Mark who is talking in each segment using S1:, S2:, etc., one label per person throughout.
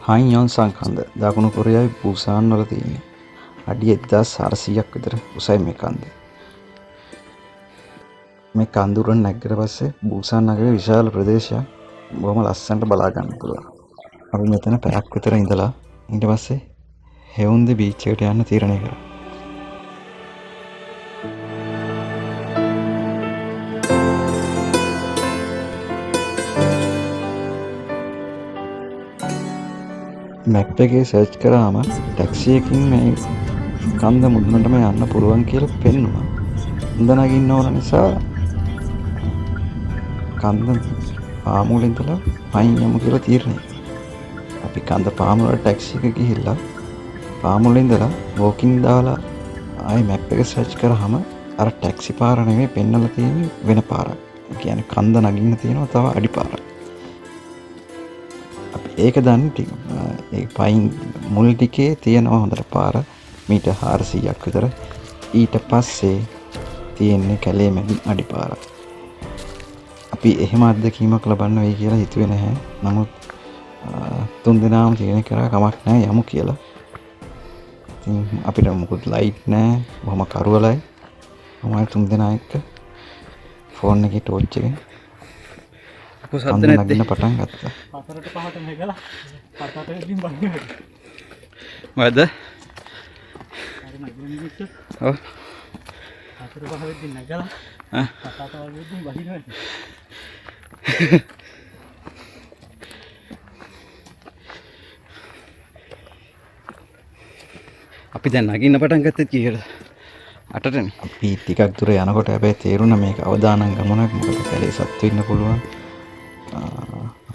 S1: හයියොන්සන් කන්ද දකුණු කොරියාවේ බුසාන් වල තියෙන්නේ. අඩි 1400ක් විතර උසයි මේ කන්ද. මේ කන්ද උඩ නැග්ගට පස්සේ බුසාන් නගරේ විශාල ප්‍රදේශයක් බොහොම ලස්සනට බලා ගන්න පුළුවන්. අපි මෙතන පැයක් විතර ඉඳලා ඊට පස්සේ හෙවුන්දේ බීච් එකට යන්න තීරණය කරා. මැප් එකේ සර්ච් කරාම ටැක්සි එකකින් මේ කන්ද මුදුනටම යන්න පුළුවන් කියලා පෙන්නුවා. කන්ද නගින්න ඕන නිසා කන්ද පාමුල ඉඳලා පයින් යමු කියලා තීරණය කළා. අපි කන්ද පාමුල ටැක්සි එක ගිහිල්ලා පාමුල ඉඳලා වෝකින් දාලා ආයේ මැප් එක සර්ච් කරාම අර ටැක්සි පාර නෙමෙයි පෙන්නලා තියෙන්නේ වෙන පාරක්. ඒ කියන්නේ කන්ද නගින්න තියෙනවා තව අඩි පාරක්. ඒක දන්නේ ඒ පයින් මුල් ටිකේ තියෙනවා හොඳට පාර මීටර් 400ක් විතර. ඊට පස්සේ තියෙන්නේ කැලේ මැදින් අඩි පාරක්. අපි එහෙම අත්දැකීමක් ලබන්න වෙයි කියලා හිතුවේ නැහැ. නමුත් තුන් දෙනාම තීරණය කරා කමක් නැහැ යමු කියලා. ඉතින් අපිට මොකුත් ලයිට් නැහැ. බොහොම කරුවලයි. මම තුන් දෙනා එක්ක ෆෝන් එකේ ටෝච් එකෙන්
S2: සද්ද නැත්තේ
S1: නගින්න පටන් ගත්තා.
S3: 4ට 5ට නැගලා 7ට වෙලින් බහිනවා.
S2: මොකද?
S3: හරි නගින්න කිව්වොත්
S2: ඔව්
S3: 4ට 5 වෙලින් නැගලා 7ට වෙලින් බහිනවා.
S2: අපි දැන් නගින්න පටන් ගත්තේ කීයටද? 8ටනේ.
S1: අපි ටිකක් දුර යනකොට හැබැයි තේරුණා මේක අවදානම් ගමනක්. මොකද කැලේ සත්තු ඉන්න පුළුවන්.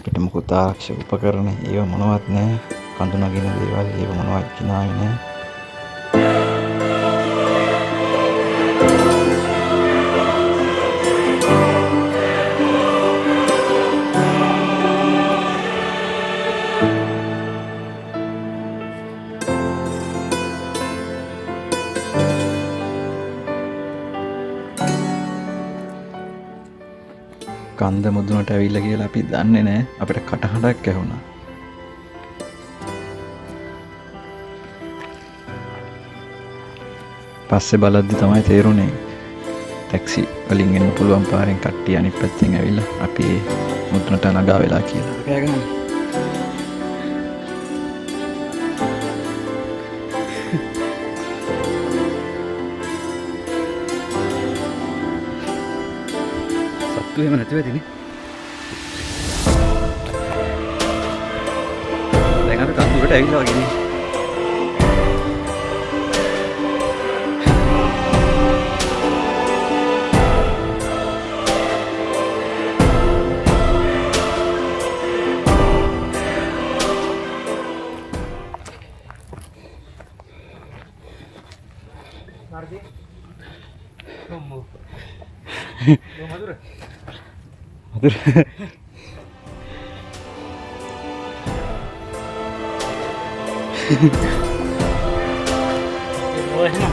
S1: අපිට මොකුත් ආරක්ෂක උපකරණ ඒව මොනවත් නැහැ. කඳු නගින දේවල් ඒව මොනවත් කිනාවේ නැහැ. කන්ද මුදුනට ඇවිල්ලා කියලා අපි දන්නේ නැහැ. අපිට කටහඬක් ඇහුණා. පස්සේ බලද්දි තමයි තේරුනේ ටැක්සි වලින් එන්න පුළුවන් පාරෙන් කට්ටිය අනිත් පැත්තෙන් ඇවිල්ලා අපි මුදුනට නගා වෙලා කියලා.
S2: කෑ ගන්න. සත්තු එහෙම නැති වෙතිනේ. දැන් අපි කන්දුරට ඇවිල්ලා වගේ නේ.
S3: Nardi. Como? Madura.
S2: Madura.
S3: Bueno.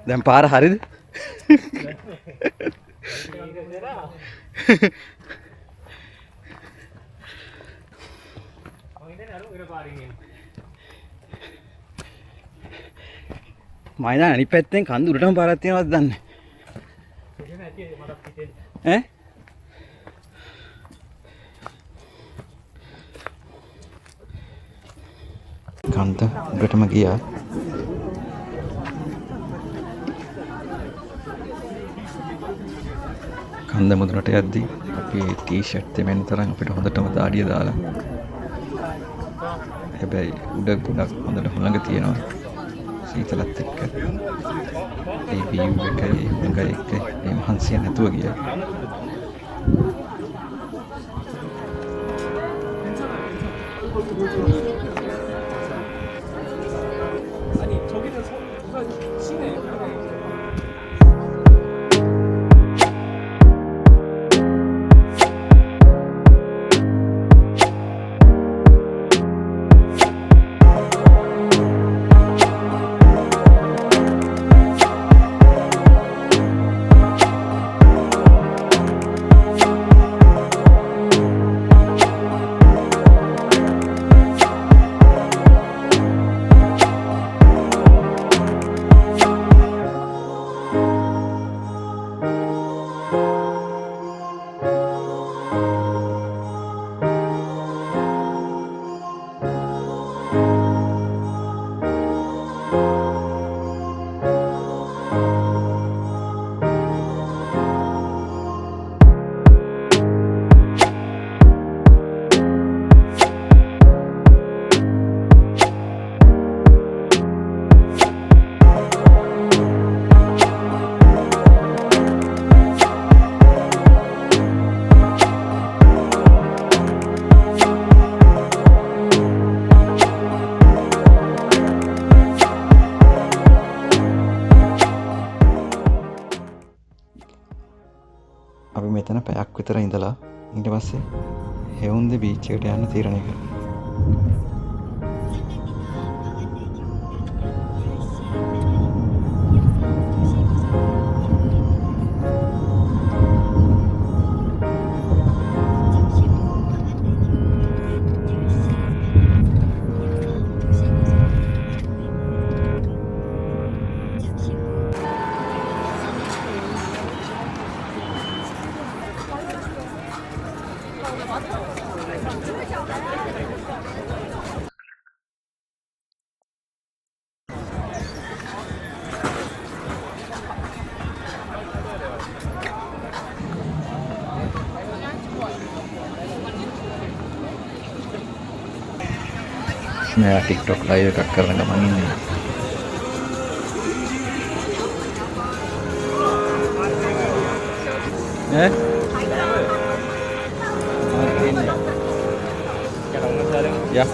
S2: දැන් පාර හරිද? මයිදා අනිත් පැත්තෙන් කන්දුරටම පාරක් තියෙනවද දන්නේ? ඈ?
S1: කන්ද උඩටම ගියා. කන්ද මුදුනට යද්දී අපි ටී-ෂර්ට් දෙමෙන් තරම් අපිට හොඳටම දාඩිය දාලා. හැබැයි උඩ ගොඩක් හොඳට හුළඟ තියෙනවා. සීතලත් එක්ක ඒ view එකයි හුඟ එක්ක මේ මහන්සිය නැතුව ගියා.
S3: 아니 저기는 누가 치네.
S1: අපි මෙතන පැයක් විතර ඉඳලා ඊට පස්සේ හෙවුන්ද බීච් එකට යන්න තීරණය කරා. මෙයා TikTok live එකක් කරන ගමන් ඉන්නේ. Ya.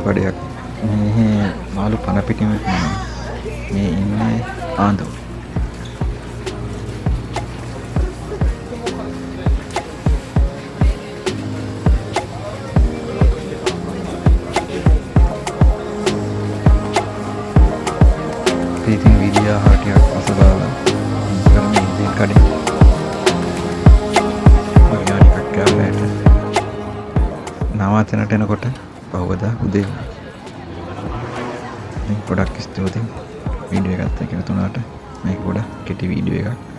S1: කඩයක් මේ මාළු පන පිටිම මේ ඉන්නේ ආන්දෝ. ඉතින් විදියා හටියක් අසබාලා කරන්නේ ඉතින් කඩේ ඔයානිකක් කෑල්ලට නවාතැනට එනකොට පහුවදා උදේ ගොඩක් ස්තුතියි වීඩියෝ එකත් එක්ක තුනට මේක ගොඩක් කෙටි වීඩියෝ එකක්